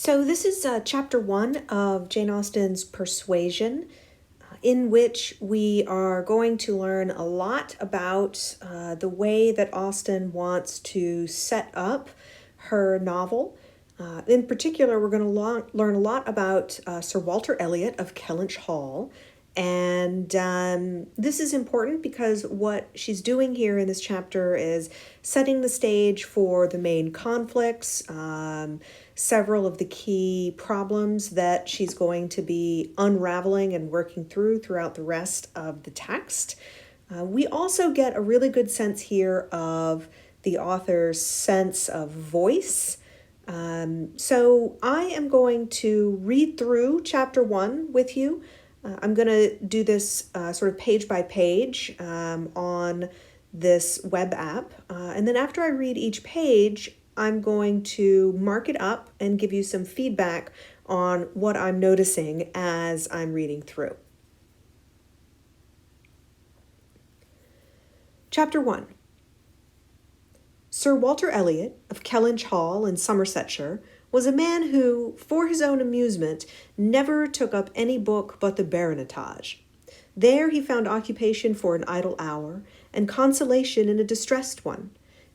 So this is chapter 1 of Jane Austen's Persuasion, in which we are going to learn a lot about the way that Austen wants to set up her novel. In particular, we're going to learn a lot about Sir Walter Elliot of Kellynch Hall. And this is important because what she's doing here in this chapter is setting the stage for the main conflicts, several of the key problems that she's going to be unraveling and working throughout the rest of the text. We also get a really good sense here of the author's sense of voice. So I am going to read through chapter 1 with you. I'm going to do this sort of page by page on this web app. And then after I read each page, I'm going to mark it up and give you some feedback on what I'm noticing as I'm reading through. Chapter 1. Sir Walter Elliot of Kellynch Hall in Somersetshire was a man who, for his own amusement, never took up any book but the baronetage. There he found occupation for an idle hour, and consolation in a distressed one.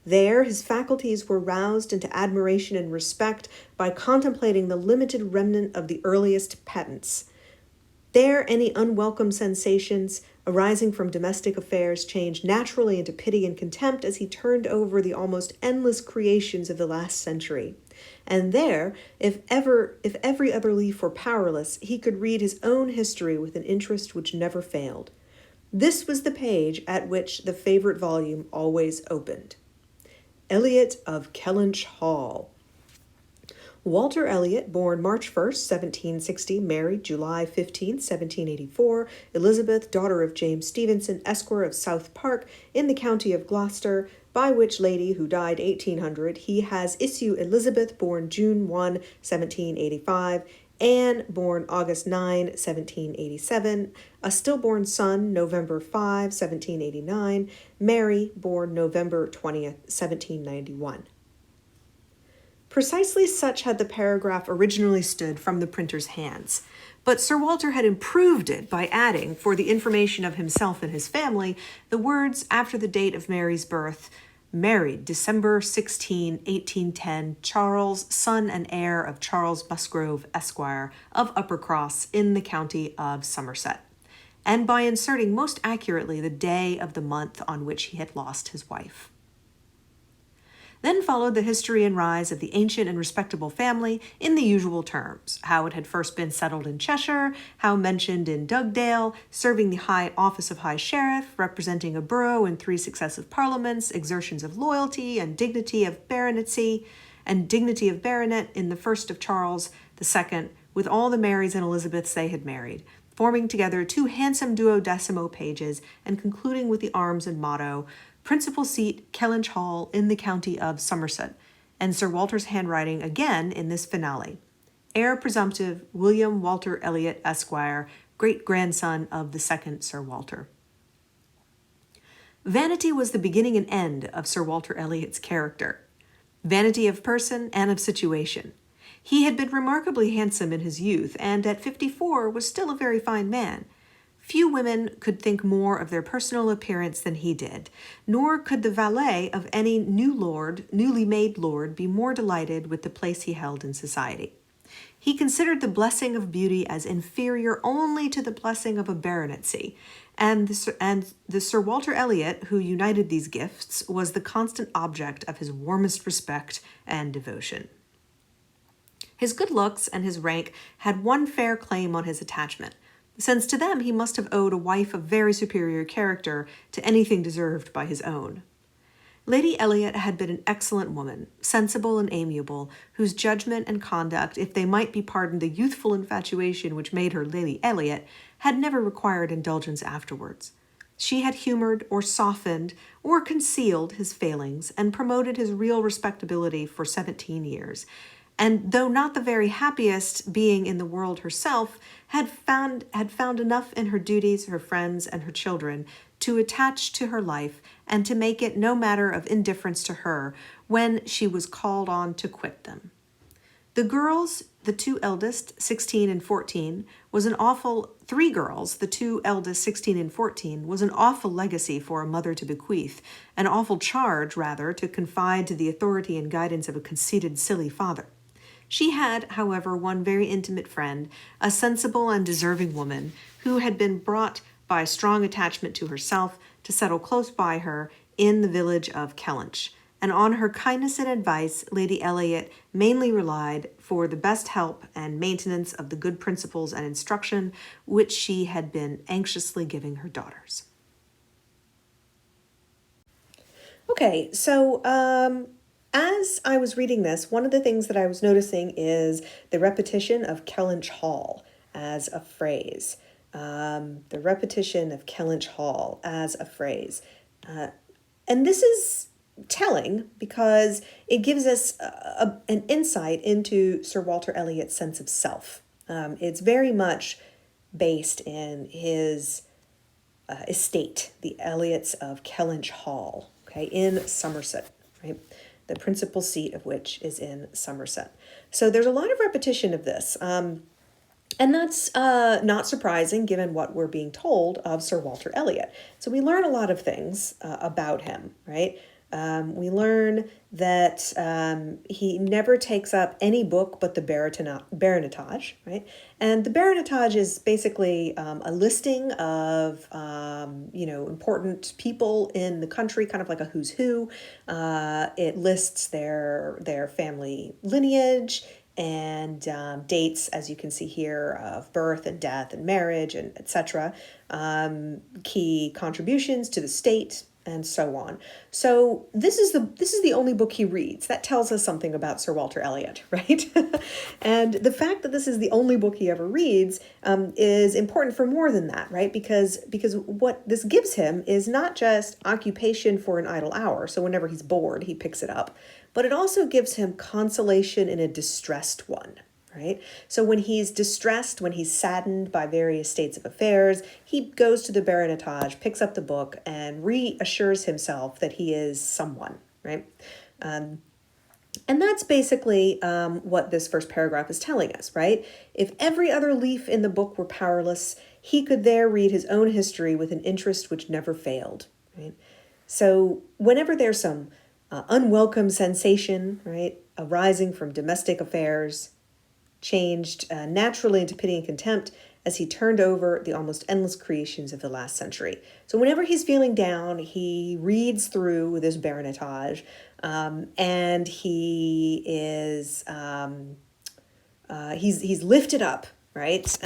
There his faculties were roused into admiration and respect by contemplating the limited remnant of the earliest patents. There any unwelcome sensations arising from domestic affairs changed naturally into pity and contempt as he turned over the almost endless creations of the last century. And there, if every other leaf were powerless, he could read his own history with an interest which never failed. This was the page at which the favorite volume always opened. Elliot of Kellynch Hall. Walter Elliot, born March 1st, 1760, married July 15th, 1784, Elizabeth, daughter of James Stevenson, Esquire of South Park, in the county of Gloucester, by which lady, who died 1800, he has issue Elizabeth, born June 1, 1785, Anne, born August 9, 1787, a stillborn son, November 5, 1789, Mary, born November 20th, 1791. Precisely such had the paragraph originally stood from the printer's hands, but Sir Walter had improved it by adding, for the information of himself and his family, the words after the date of Mary's birth: married December 16, 1810, Charles, son and heir of Charles Musgrove, Esquire, of Uppercross, in the county of Somerset, and by inserting most accurately the day of the month on which he had lost his wife. Then followed the history and rise of the ancient and respectable family in the usual terms: how it had first been settled in Cheshire, how mentioned in Dugdale, serving the high office of High Sheriff, representing a borough in 3 successive parliaments, exertions of loyalty and dignity of baronetcy, and dignity of baronet in the first of Charles II, with all the Marys and Elizabeths they had married, forming together 2 handsome 12mo pages, and concluding with the arms and motto: principal seat, Kellynch Hall, in the county of Somerset, and Sir Walter's handwriting again in this finale: heir presumptive, William Walter Elliot, Esquire, great-grandson of the second Sir Walter. Vanity was the beginning and end of Sir Walter Elliot's character. Vanity of person and of situation. He had been remarkably handsome in his youth, and at 54 was still a very fine man. Few women could think more of their personal appearance than he did, nor could the valet of any newly made lord, be more delighted with the place he held in society. He considered the blessing of beauty as inferior only to the blessing of a baronetcy, and the Sir Walter Elliot, who united these gifts, was the constant object of his warmest respect and devotion. His good looks and his rank had one fair claim on his attachment, since to them he must have owed a wife of very superior character to anything deserved by his own. Lady Elliot had been an excellent woman, sensible and amiable, whose judgment and conduct, if they might be pardoned the youthful infatuation which made her Lady Elliot, had never required indulgence afterwards. She had humored or softened or concealed his failings and promoted his real respectability for 17 years, and though not the very happiest being in the world herself, had found enough in her duties, her friends, and her children to attach to her life and to make it no matter of indifference to her when she was called on to quit them. The girls, the two eldest, 16 and 14, three girls, the two eldest, 16 and 14, was an awful legacy for a mother to bequeath, an awful charge, rather, to confide to the authority and guidance of a conceited, silly father. She had, however, one very intimate friend, a sensible and deserving woman, who had been brought by strong attachment to herself to settle close by her in the village of Kellynch, and on her kindness and advice Lady Elliot mainly relied for the best help and maintenance of the good principles and instruction which she had been anxiously giving her daughters. Okay, so as I was reading this, one of the things that I was noticing is the repetition of Kellynch Hall as a phrase. The repetition of Kellynch Hall as a phrase. And this is telling because it gives us an insight into Sir Walter Elliot's sense of self. It's very much based in his estate, the Elliots of Kellynch Hall, okay, in Somerset, right? The principal seat of which is in Somerset. So there's a lot of repetition of this. And that's not surprising given what we're being told of Sir Walter Elliot. So we learn a lot of things about him, right? We learn that he never takes up any book but the baronetage, right? And the baronetage is basically a listing of, important people in the country, kind of like a who's who. It lists their family lineage and dates, as you can see here, of birth and death and marriage and etc. Key contributions to the state and so on. So this is the only book he reads. That tells us something about Sir Walter Elliot, right? And the fact that this is the only book he ever reads is important for more than that, right? Because what this gives him is not just occupation for an idle hour. So whenever he's bored, he picks it up. But it also gives him consolation in a distressed one, right? So when he's distressed, when he's saddened by various states of affairs, he goes to the baronetage, picks up the book, and reassures himself that he is someone, right? And that's basically what this first paragraph is telling us, right? If every other leaf in the book were powerless, he could there read his own history with an interest which never failed, right? So whenever there's some unwelcome sensation, right, arising from domestic affairs, changed naturally into pity and contempt as he turned over the almost endless creations of the last century. So whenever he's feeling down, he reads through this baronetage, and he is he's lifted up, right?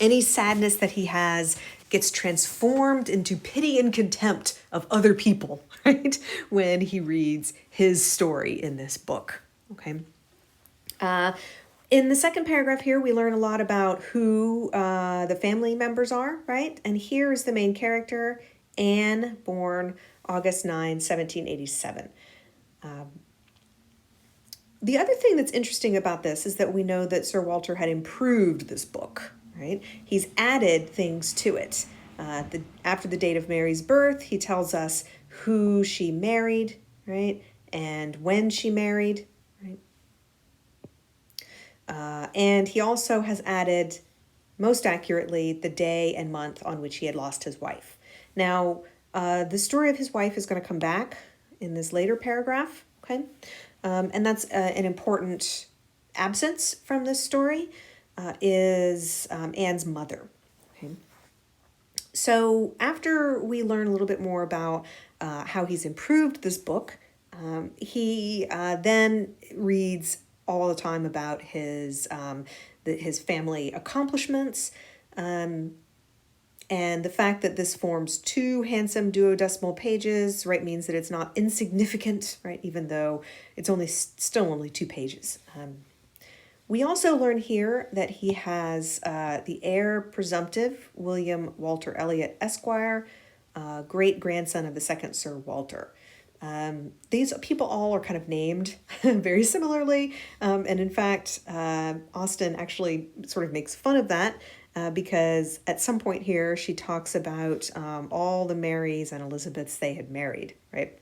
Any sadness that he has gets transformed into pity and contempt of other people, right? When he reads his story in this book, okay? In the second paragraph here, we learn a lot about who the family members are, right? And here is the main character, Anne, born August 9, 1787. The other thing that's interesting about this is that we know that Sir Walter had improved this book, right? He's added things to it. After the date of Mary's birth, he tells us who she married, right? And when she married, right? And he also has added, most accurately, the day and month on which he had lost his wife. Now, the story of his wife is going to come back in this later paragraph, okay? And that's an important absence from this story, is Anne's mother, okay? So after we learn a little bit more about how he's improved this book, he then reads all the time about his family accomplishments, and the fact that this forms 2 handsome duodecimal pages, right, means that it's not insignificant, right, even though it's still only 2 pages. We also learn here that he has the heir presumptive, William Walter Elliot, Esquire, great-grandson of the second Sir Walter. These people all are kind of named very similarly, and in fact, Austen actually sort of makes fun of that because at some point here she talks about all the Marys and Elizabeths they had married, right?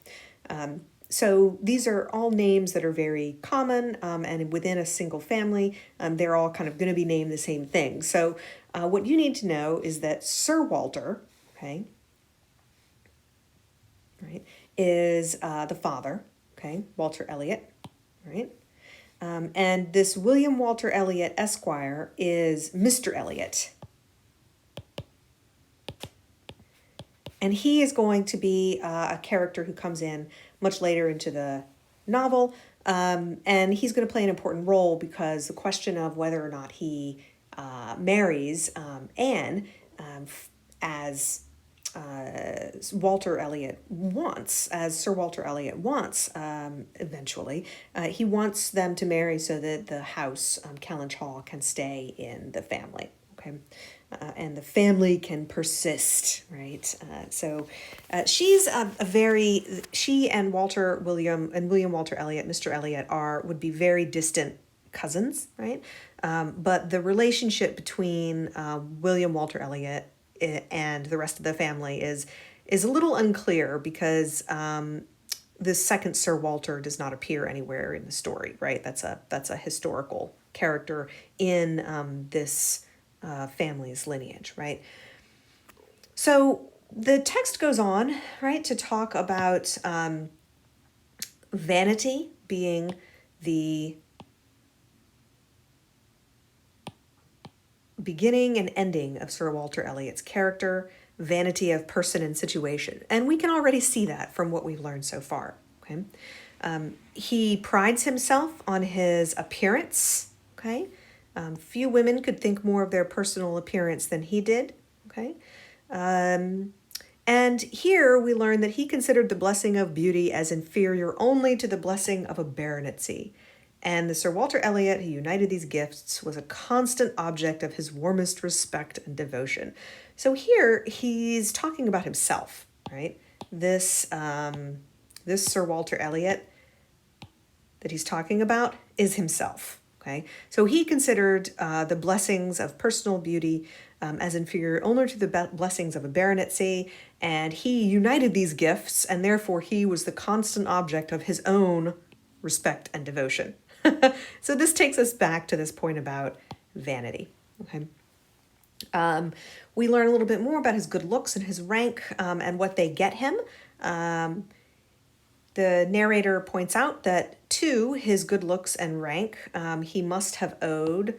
So these are all names that are very common, and within a single family, they're all kind of going to be named the same thing. So what you need to know is that Sir Walter, okay, right, is the father, okay, Walter Elliot, right? And this William Walter Elliot Esquire is Mr. Elliot. And he is going to be a character who comes in much later into the novel. And he's going to play an important role because the question of whether or not he marries Anne as Walter Elliot wants, as Sir Walter Elliot wants eventually. He wants them to marry so that the house, Kellynch Hall, can stay in the family. Okay. And the family can persist, right? She's she and William Walter Elliot, Mr. Elliot, would be very distant cousins, right? But the relationship between William Walter Elliot and the rest of the family is a little unclear because the second Sir Walter does not appear anywhere in the story, right? That's a historical character in this family's lineage, right? So the text goes on, right, to talk about vanity being the beginning and ending of Sir Walter Elliot's character, vanity of person and situation. And we can already see that from what we've learned so far, okay? He prides himself on his appearance, okay? Few women could think more of their personal appearance than he did, okay? And here we learn that he considered the blessing of beauty as inferior only to the blessing of a baronetcy. And the Sir Walter Elliot who united these gifts was a constant object of his warmest respect and devotion. So here he's talking about himself, right? This Sir Walter Elliot that he's talking about is himself. Okay, so he considered the blessings of personal beauty as inferior only to the blessings of a baronetcy, and he united these gifts, and therefore he was the constant object of his own respect and devotion. So this takes us back to this point about vanity. Okay, we learn a little bit more about his good looks and his rank and what they get him. The narrator points out that to his good looks and rank, he must have owed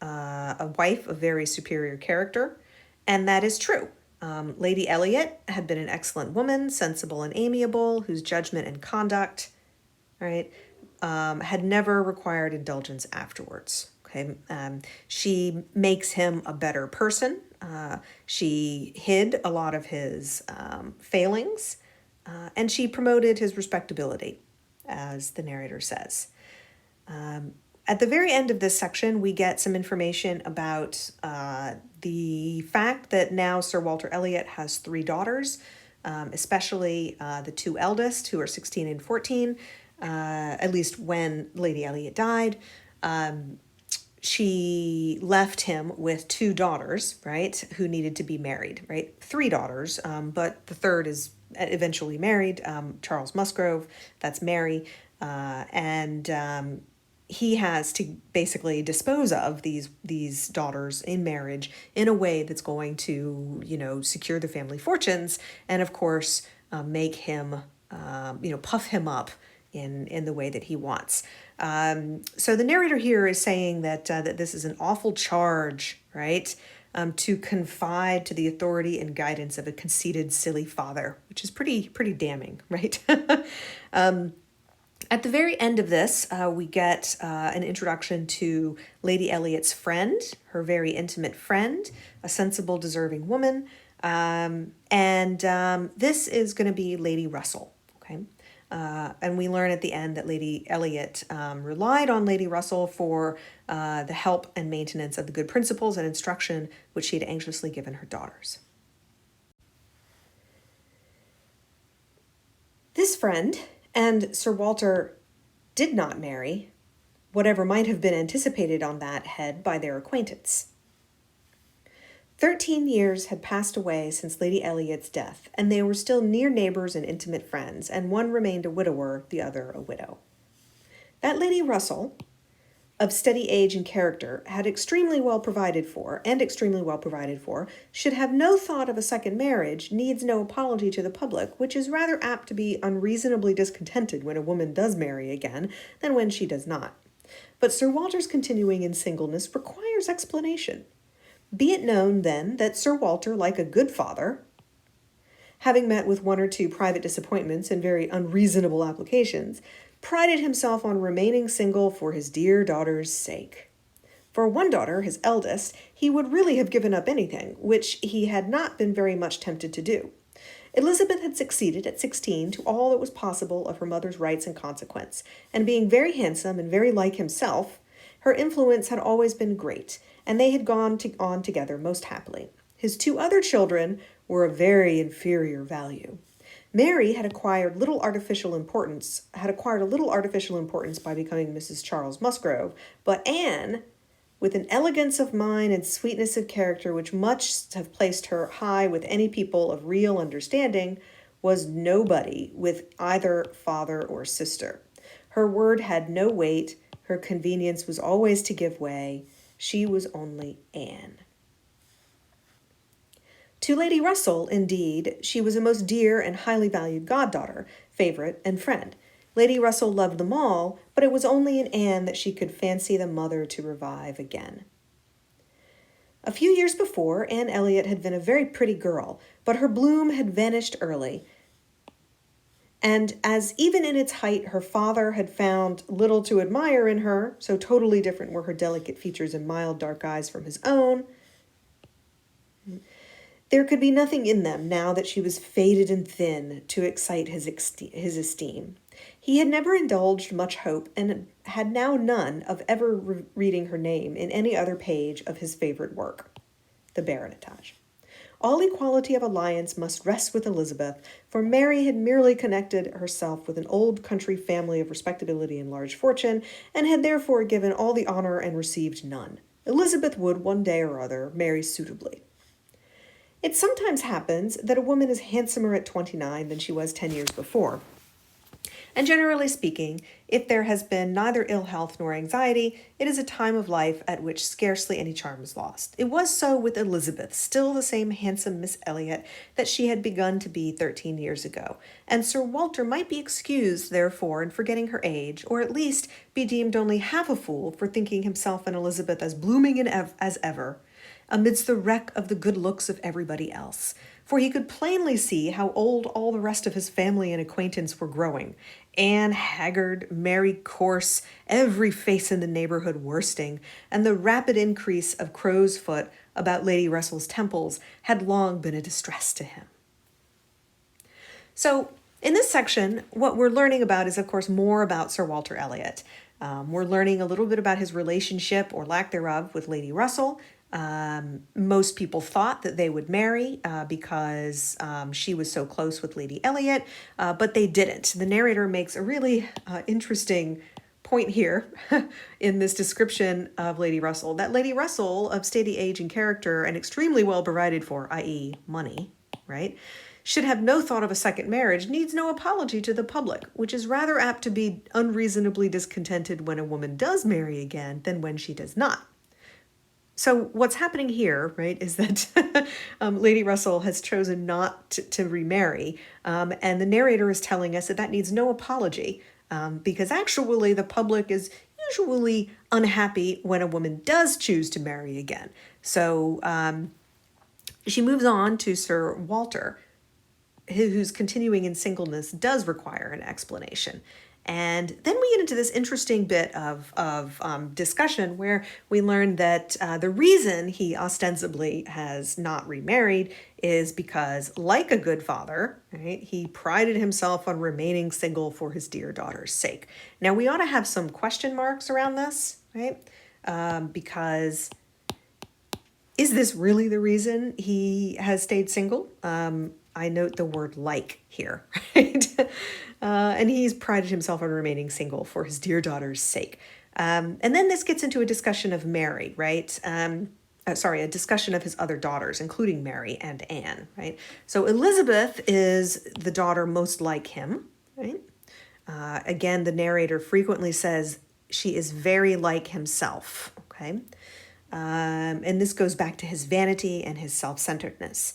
a wife of very superior character, and that is true. Lady Elliot had been an excellent woman, sensible and amiable, whose judgment and conduct, right, had never required indulgence afterwards. Okay, she makes him a better person. She hid a lot of his failings. And she promoted his respectability, as the narrator says. At the very end of this section, we get some information about the fact that now Sir Walter Elliot has 3 daughters, especially the 2 eldest, who are 16 and 14, at least when Lady Elliot died. She left him with 2 daughters, right, who needed to be married, right? 3 daughters, but the third is eventually married, Charles Musgrove, that's Mary, and he has to basically dispose of these daughters in marriage in a way that's going to, secure the family fortunes, and of course make him, puff him up in the way that he wants. So the narrator here is saying that this is an awful charge, right? To confide to the authority and guidance of a conceited, silly father, which is pretty damning, right? At the very end of this, we get an introduction to Lady Elliot's friend, her very intimate friend, a sensible, deserving woman, and this is going to be Lady Russell, okay? And we learn at the end that Lady Elliot relied on Lady Russell for the help and maintenance of the good principles and instruction which she had anxiously given her daughters. This friend and Sir Walter did not marry, whatever might have been anticipated on that head by their acquaintance. 13 years had passed away since Lady Elliot's death, and they were still near neighbors and intimate friends, and one remained a widower, the other a widow. That Lady Russell, of steady age and character, had extremely well provided for, should have no thought of a second marriage, needs no apology to the public, which is rather apt to be unreasonably discontented when a woman does marry again than when she does not. But Sir Walter's continuing in singleness requires explanation. Be it known, then, that Sir Walter, like a good father, having met with one or two private disappointments and very unreasonable applications, prided himself on remaining single for his dear daughter's sake. For one daughter, his eldest, he would really have given up anything, which he had not been very much tempted to do. Elizabeth had succeeded at 16 to all that was possible of her mother's rights and consequence, and being very handsome and very like himself, her influence had always been great, and they had gone on together most happily. His two other children were of very inferior value. Mary had acquired a little artificial importance by becoming Mrs. Charles Musgrove, but Anne, with an elegance of mind and sweetness of character which must have placed her high with any people of real understanding, was nobody with either father or sister. Her word had no weight, her convenience was always to give way. She was only Anne. To Lady Russell, indeed, she was a most dear and highly valued goddaughter, favourite, and friend. Lady Russell loved them all, but it was only in Anne that she could fancy the mother to revive again. A few years before, Anne Elliot had been a very pretty girl, but her bloom had vanished early, and as even in its height her father had found little to admire in her, so totally different were her delicate features and mild dark eyes from his own, there could be nothing in them now that she was faded and thin to excite his esteem. He had never indulged much hope and had now none of ever reading her name in any other page of his favorite work, the Baronetage. All equality of alliance must rest with Elizabeth, for Mary had merely connected herself with an old country family of respectability and large fortune, and had therefore given all the honor and received none. Elizabeth would, one day or other, marry suitably. It sometimes happens that a woman is handsomer at 29 than she was 10 years before. And generally speaking, if there has been neither ill health nor anxiety, it is a time of life at which scarcely any charm is lost. It was so with Elizabeth, still the same handsome Miss Elliot that she had begun to be 13 years ago, and Sir Walter might be excused, therefore, in forgetting her age, or at least be deemed only half a fool for thinking himself and Elizabeth as blooming as ever, amidst the wreck of the good looks of everybody else. For he could plainly see how old all the rest of his family and acquaintance were growing. Anne haggard, Mary coarse, every face in the neighborhood worsting, and the rapid increase of crow's foot about Lady Russell's temples had long been a distress to him. So, in this section, what we're learning about is, of course, more about Sir Walter Elliot. We're learning a little bit about his relationship, or lack thereof, with Lady Russell. Most people thought that they would marry because she was so close with Lady Elliot, but they didn't. The narrator makes a really interesting point here in this description of Lady Russell, that Lady Russell, of steady age and character and extremely well provided for, i.e. money, right, should have no thought of a second marriage, needs no apology to the public, which is rather apt to be unreasonably discontented when a woman does marry again than when she does not. So what's happening here, right, is that Lady Russell has chosen not to remarry, and the narrator is telling us that that needs no apology, because actually the public is usually unhappy when a woman does choose to marry again. So she moves on to Sir Walter, whose continuing in singleness does require an explanation. And then we get into this interesting bit of discussion where we learn that the reason he ostensibly has not remarried is because, like a good father, right, he prided himself on remaining single for his dear daughter's sake. Now, we ought to have some question marks around this, right? Because is this really the reason he has stayed single? I note the word like here, right? And he's prided himself on remaining single for his dear daughter's sake. And then this gets into a discussion of Mary, right? a discussion of his other daughters, including Mary and Anne, right? So Elizabeth is the daughter most like him, right? Again, the narrator frequently says she is very like himself, okay? And this goes back to his vanity and his self-centeredness.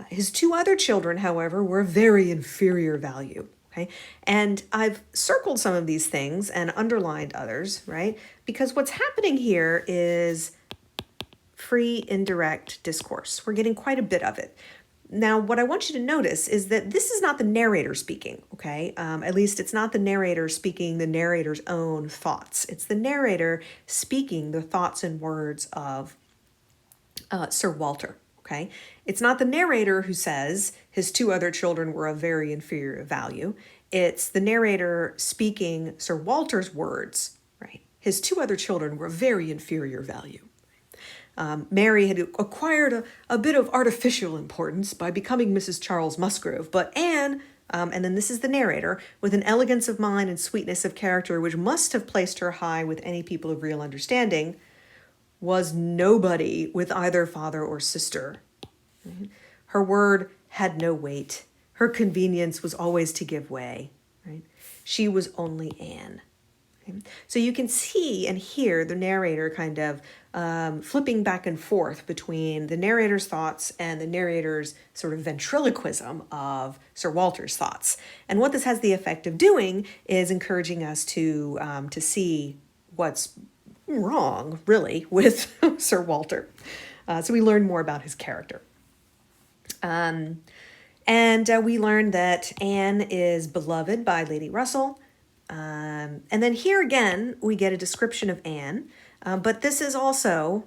His two other children, however, were of very inferior value, okay? And I've circled some of these things and underlined others, right? Because what's happening here is free indirect discourse. We're getting quite a bit of it. Now, what I want you to notice is that this is not the narrator speaking, okay? At least it's not the narrator speaking the narrator's own thoughts. It's the narrator speaking the thoughts and words of Sir Walter, okay? It's not the narrator who says his two other children were of very inferior value. It's the narrator speaking Sir Walter's words, right? His two other children were of very inferior value. Mary had acquired a bit of artificial importance by becoming Mrs. Charles Musgrove, but Anne, and then this is the narrator, with an elegance of mind and sweetness of character which must have placed her high with any people of real understanding, was nobody with either father or sister. Right? Her word had no weight. Her convenience was always to give way. Right? She was only Anne. Okay? So you can see and hear the narrator kind of flipping back and forth between the narrator's thoughts and the narrator's sort of ventriloquism of Sir Walter's thoughts. And what this has the effect of doing is encouraging us to see what's wrong, really, with Sir Walter. So we learn more about his character. And we learn that Anne is beloved by Lady Russell. And then here again, we get a description of Anne, but this is also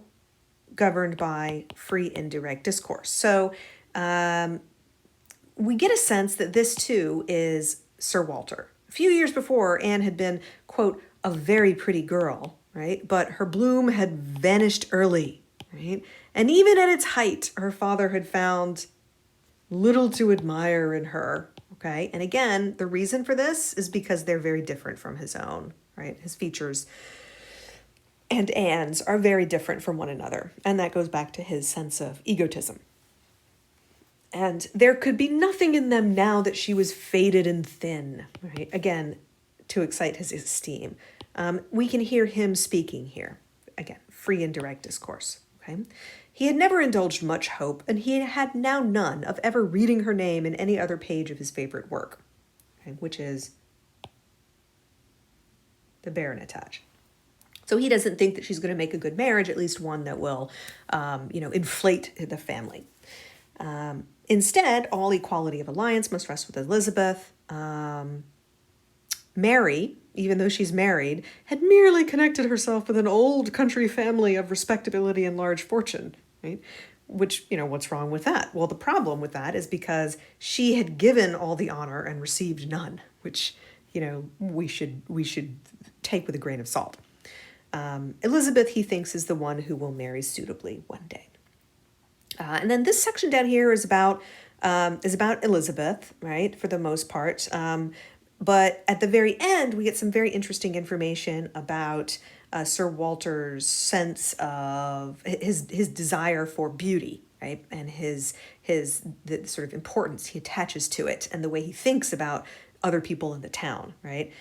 governed by free indirect discourse. So we get a sense that this too is Sir Walter. A few years before, Anne had been, quote, a very pretty girl, right? But her bloom had vanished early, right? And even at its height, her father had found little to admire in her, okay? And again, the reason for this is because they're very different from his own, right? His features and Anne's are very different from one another. And that goes back to his sense of egotism. And there could be nothing in them now that she was faded and thin, right? Again, to excite his esteem. We can hear him speaking here. Again, free and direct discourse, okay? He had never indulged much hope, and he had now none of ever reading her name in any other page of his favorite work, okay, which is the Baronetage. So he doesn't think that she's going to make a good marriage, at least one that will, inflate the family. Instead, all equality of alliance must rest with Elizabeth. Mary, even though she's married, had merely connected herself with an old country family of respectability and large fortune, right? Which, what's wrong with that? Well, the problem with that is because she had given all the honor and received none, which, we should take with a grain of salt. Elizabeth, he thinks, is the one who will marry suitably one day. And then this section down here is about Elizabeth, right, for the most part. But at the very end, we get some very interesting information about Sir Walter's sense of his desire for beauty, right, and the sort of importance he attaches to it, and the way he thinks about other people in the town, right.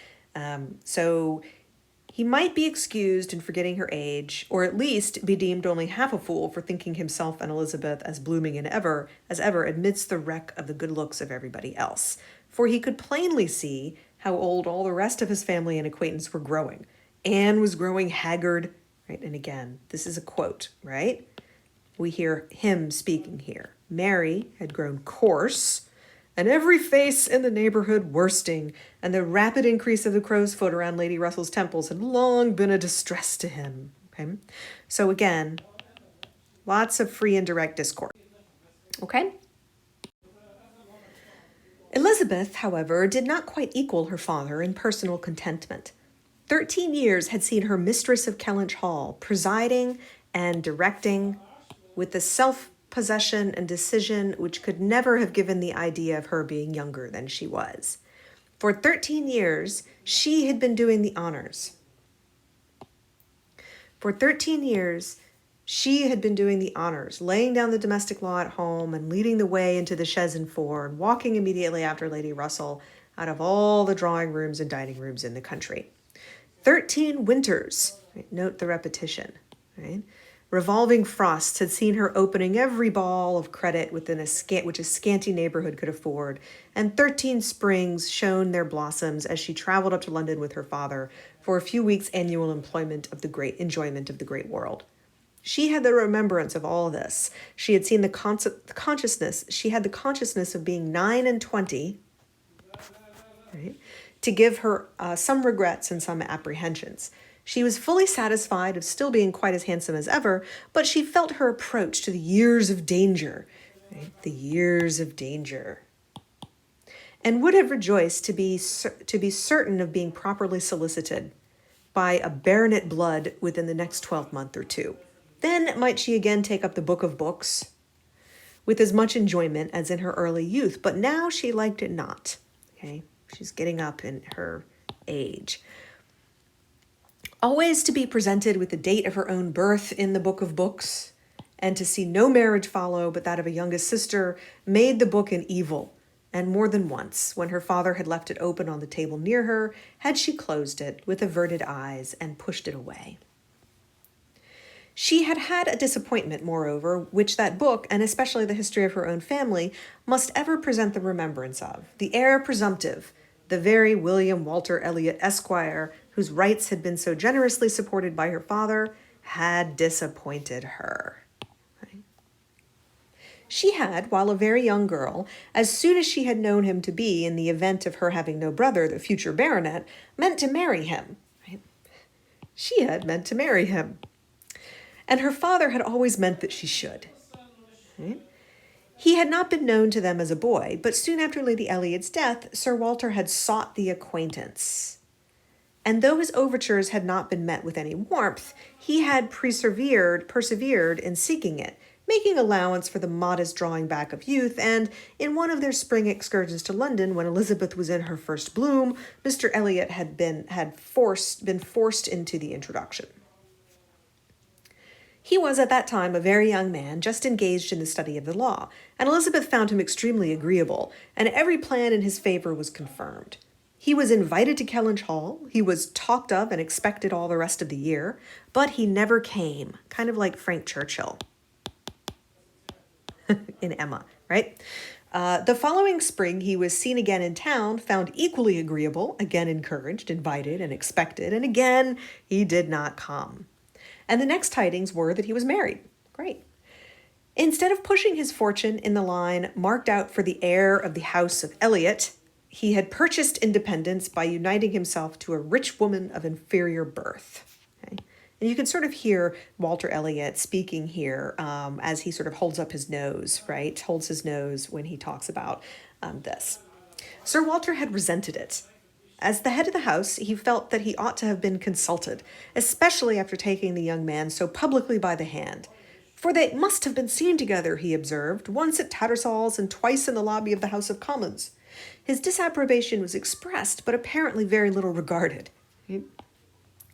So he might be excused in forgetting her age, or at least be deemed only half a fool for thinking himself and Elizabeth as blooming as ever amidst the wreck of the good looks of everybody else. For he could plainly see how old all the rest of his family and acquaintance were growing. Anne was growing haggard, right? And again, this is a quote, right? We hear him speaking here. Mary had grown coarse, and every face in the neighborhood worsting, and the rapid increase of the crow's foot around Lady Russell's temples had long been a distress to him. Okay? So again, lots of free and direct discourse. Okay? Elizabeth, however, did not quite equal her father in personal contentment. 13 years had seen her mistress of Kellynch Hall, presiding and directing with the self-possession and decision which could never have given the idea of her being younger than she was. For 13 years, she had been doing the honors. For 13 years, She had been doing the honors, laying down the domestic law at home and leading the way into the chaise and four and walking immediately after Lady Russell out of all the drawing rooms and dining rooms in the country. 13 winters, right? Note the repetition, right? Revolving frosts had seen her opening every ball of credit within which a scanty neighborhood could afford, and 13 springs shone their blossoms as she traveled up to London with her father for a few weeks' annual enjoyment of the great world. She had the remembrance of all this. She had seen the consciousness. She had the consciousness of being 9 and 20, right, to give her some regrets and some apprehensions. She was fully satisfied of still being quite as handsome as ever, but she felt her approach to the years of danger, right? The years of danger, and would have rejoiced to be certain of being properly solicited by a baronet blood within the next 12-month or two. Then might she again take up the book of books with as much enjoyment as in her early youth, but now she liked it not. Okay, she's getting up in her age. Always to be presented with the date of her own birth in the book of books, and to see no marriage follow but that of a youngest sister, made the book an evil. And more than once, when her father had left it open on the table near her, had she closed it with averted eyes and pushed it away. She had had a disappointment, moreover, which that book, and especially the history of her own family, must ever present the remembrance of. The heir presumptive, the very William Walter Elliot, Esquire, whose rights had been so generously supported by her father, had disappointed her. Right? She had, while a very young girl, as soon as she had known him to be, in the event of her having no brother, the future baronet, meant to marry him. Right? She had meant to marry him. And her father had always meant that she should. Right? He had not been known to them as a boy, but soon after Lady Elliot's death, Sir Walter had sought the acquaintance. And though his overtures had not been met with any warmth, he had persevered in seeking it, making allowance for the modest drawing back of youth, and in one of their spring excursions to London, when Elizabeth was in her first bloom, Mr. Elliot had been forced into the introduction. He was at that time a very young man, just engaged in the study of the law, and Elizabeth found him extremely agreeable, and every plan in his favor was confirmed. He was invited to Kellynch Hall, he was talked of and expected all the rest of the year, but he never came, kind of like Frank Churchill in Emma, right? The following spring he was seen again in town, found equally agreeable, again encouraged, invited, and expected, and again he did not come. And the next tidings were that he was married. Great. Instead of pushing his fortune in the line marked out for the heir of the house of Elliot, he had purchased independence by uniting himself to a rich woman of inferior birth. Okay? And you can sort of hear Walter Elliot speaking here as he sort of holds up his nose, right? Holds his nose when he talks about this. Sir Walter had resented it. As the head of the house, he felt that he ought to have been consulted, especially after taking the young man so publicly by the hand. For they must have been seen together, he observed, once at Tattersall's and twice in the lobby of the House of Commons. His disapprobation was expressed, but apparently very little regarded.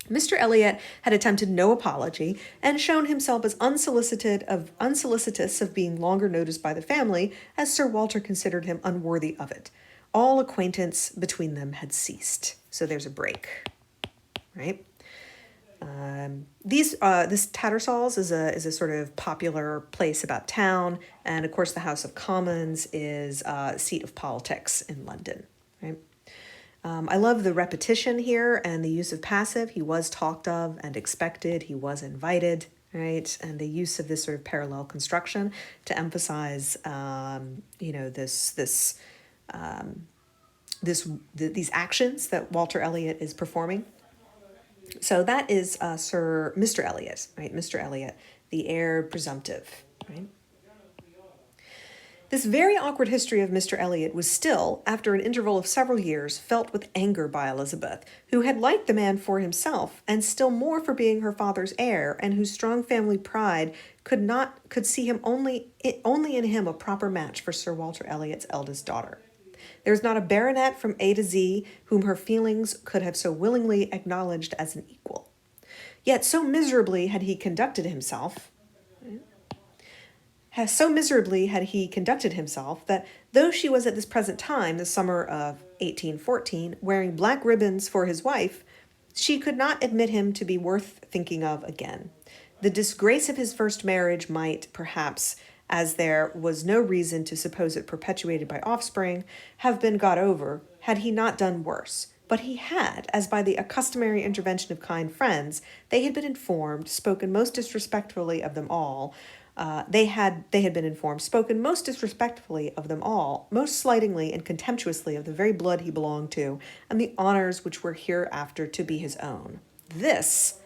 Mr. Elliot had attempted no apology and shown himself as unsolicitous of being longer noticed by the family, as Sir Walter considered him unworthy of it. All acquaintance between them had ceased. So there's a break, right? This Tattersall's is a sort of popular place about town, and of course the House of Commons is a seat of politics in London, right? I love the repetition here and the use of passive. He was talked of and expected. He was invited, right? And the use of this sort of parallel construction to emphasize, these actions that Walter Elliot is performing. So that is Mr. Elliot, right? Mr. Elliot, the heir presumptive, right? This very awkward history of Mr. Elliot was still, after an interval of several years, felt with anger by Elizabeth, who had liked the man for himself, and still more for being her father's heir, and whose strong family pride could see him only in him a proper match for Sir Walter Elliot's eldest daughter. There was not a baronet from A to Z whom her feelings could have so willingly acknowledged as an equal. Yet so miserably had he conducted himself, So miserably had he conducted himself that though she was at this present time, the summer of 1814, wearing black ribbons for his wife, she could not admit him to be worth thinking of again. The disgrace of his first marriage might, perhaps, as there was no reason to suppose it perpetuated by offspring, have been got over, had he not done worse. But he had, as by the customary intervention of kind friends, they had been informed, spoken most disrespectfully of them all, they had been informed, spoken most disrespectfully of them all, most slightingly and contemptuously of the very blood he belonged to, and the honors which were hereafter to be his own. This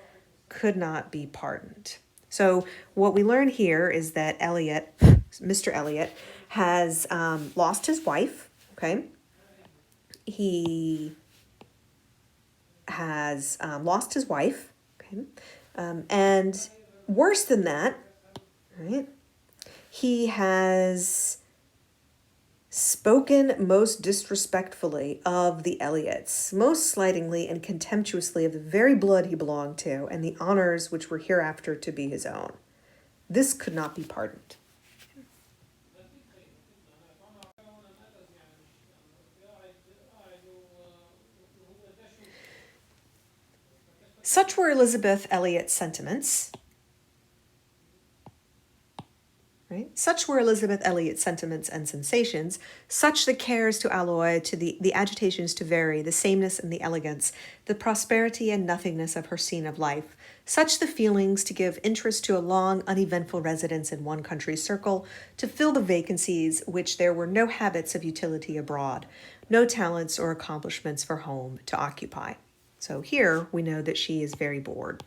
could not be pardoned. So what we learn here is that Elliot, Mr. Elliot, has lost his wife. Okay, he has lost his wife. Okay, and worse than that. Right? He has spoken most disrespectfully of the Elliots, most slightingly and contemptuously of the very blood he belonged to, and the honors which were hereafter to be his own. This could not be pardoned. Such were Elizabeth Elliot's sentiments. Right? Such were Elizabeth Elliot's sentiments and sensations, such the cares to alloy, to the agitations to vary, the sameness and the elegance, the prosperity and nothingness of her scene of life, such the feelings to give interest to a long, uneventful residence in one country circle, to fill the vacancies which there were no habits of utility abroad, no talents or accomplishments for home to occupy. So here we know that she is very bored.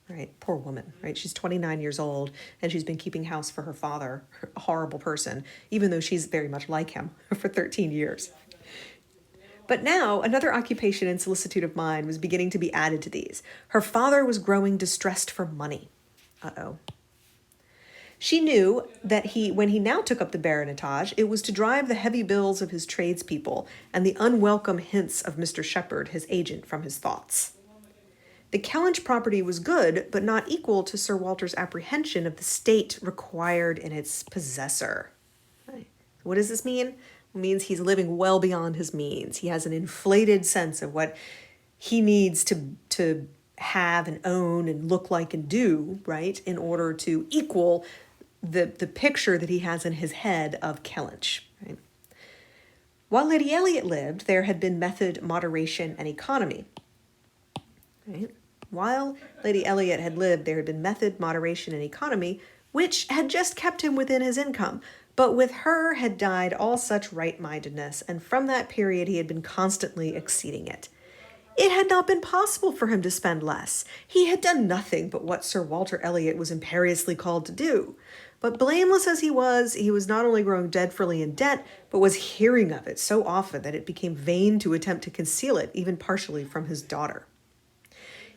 Right, poor woman, right? She's 29 years old and she's been keeping house for her father, a horrible person, even though she's very much like him for 13 years. But now another occupation and solicitude of mind was beginning to be added to these. Her father was growing distressed for money. Uh-oh. She knew that when he now took up the baronetage, it was to drive the heavy bills of his tradespeople and the unwelcome hints of Mr. Shepherd, his agent, from his thoughts. The Kellynch property was good, but not equal to Sir Walter's apprehension of the state required in its possessor. Right. What does this mean? It means he's living well beyond his means. He has an inflated sense of what he needs to have and own and look like and do, right, in order to equal the picture that he has in his head of Kellynch. Right? While Lady Elliot lived, there had been method, moderation, and economy. Right? While Lady Elliot had lived, there had been method, moderation, and economy, which had just kept him within his income. But with her had died all such right-mindedness, and from that period he had been constantly exceeding it. It had not been possible for him to spend less. He had done nothing but what Sir Walter Elliot was imperiously called to do. But blameless as he was not only growing dreadfully in debt, but was hearing of it so often that it became vain to attempt to conceal it, even partially from his daughter.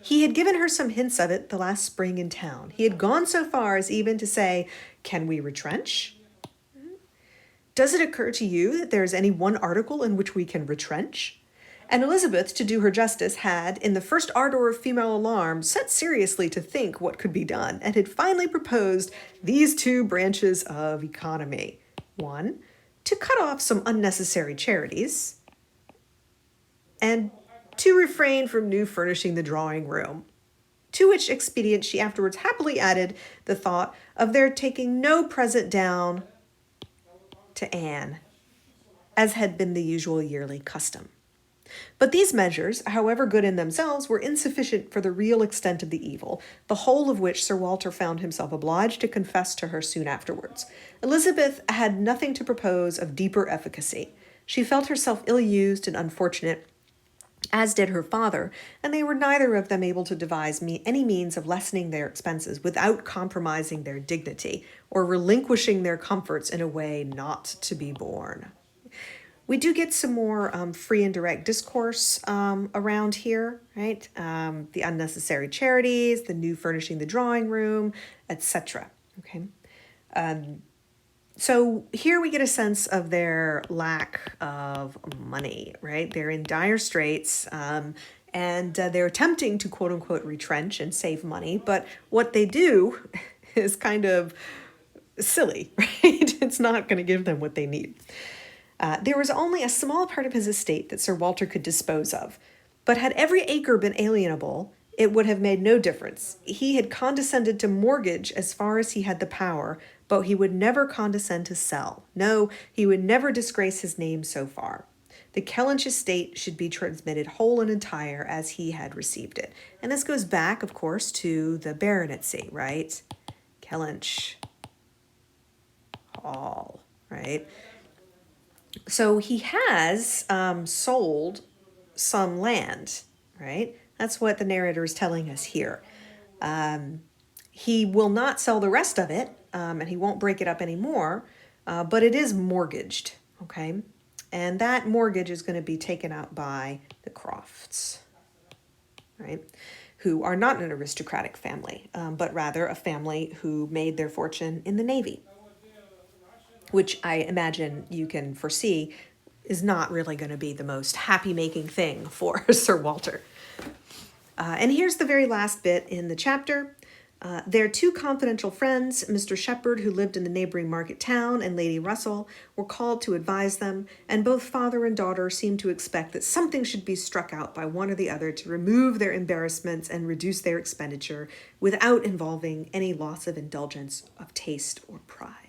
He had given her some hints of it the last spring in town. He had gone so far as even to say, "Can we retrench? Does it occur to you that there is any one article in which we can retrench?" And Elizabeth, to do her justice, had, in the first ardor of female alarm, set seriously to think what could be done, and had finally proposed these two branches of economy. One, to cut off some unnecessary charities, and to refrain from new furnishing the drawing room. To which expedient she afterwards happily added the thought of their taking no present down to Anne, as had been the usual yearly custom. But these measures, however good in themselves, were insufficient for the real extent of the evil, the whole of which Sir Walter found himself obliged to confess to her soon afterwards. Elizabeth had nothing to propose of deeper efficacy. She felt herself ill-used and unfortunate, as did her father, and they were neither of them able to devise any means of lessening their expenses without compromising their dignity or relinquishing their comforts in a way not to be borne. We do get some more free and direct discourse around here, right? The unnecessary charities, the new furnishing the drawing room, etc. Okay. So here we get a sense of their lack of money, right? They're in dire straits, and they're attempting to quote unquote retrench and save money. But what they do is kind of silly, right? It's not going to give them what they need. There was only a small part of his estate that Sir Walter could dispose of, but had every acre been alienable, it would have made no difference. He had condescended to mortgage as far as he had the power, but he would never condescend to sell. No, he would never disgrace his name so far. The Kellynch estate should be transmitted whole and entire as he had received it. And this goes back, of course, to the baronetcy, right? Kellynch Hall, right? So he has sold some land, right? That's what the narrator is telling us here. He will not sell the rest of it, and he won't break it up anymore, but it is mortgaged, okay? And that mortgage is going to be taken out by the Crofts, right? Who are not an aristocratic family, but rather a family who made their fortune in the Navy, which I imagine you can foresee is not really going to be the most happy-making thing for Sir Walter. And here's the very last bit in the chapter. Their two confidential friends, Mr. Shepherd, who lived in the neighboring market town, and Lady Russell, were called to advise them, and both father and daughter seemed to expect that something should be struck out by one or the other to remove their embarrassments and reduce their expenditure without involving any loss of indulgence, of taste, or pride.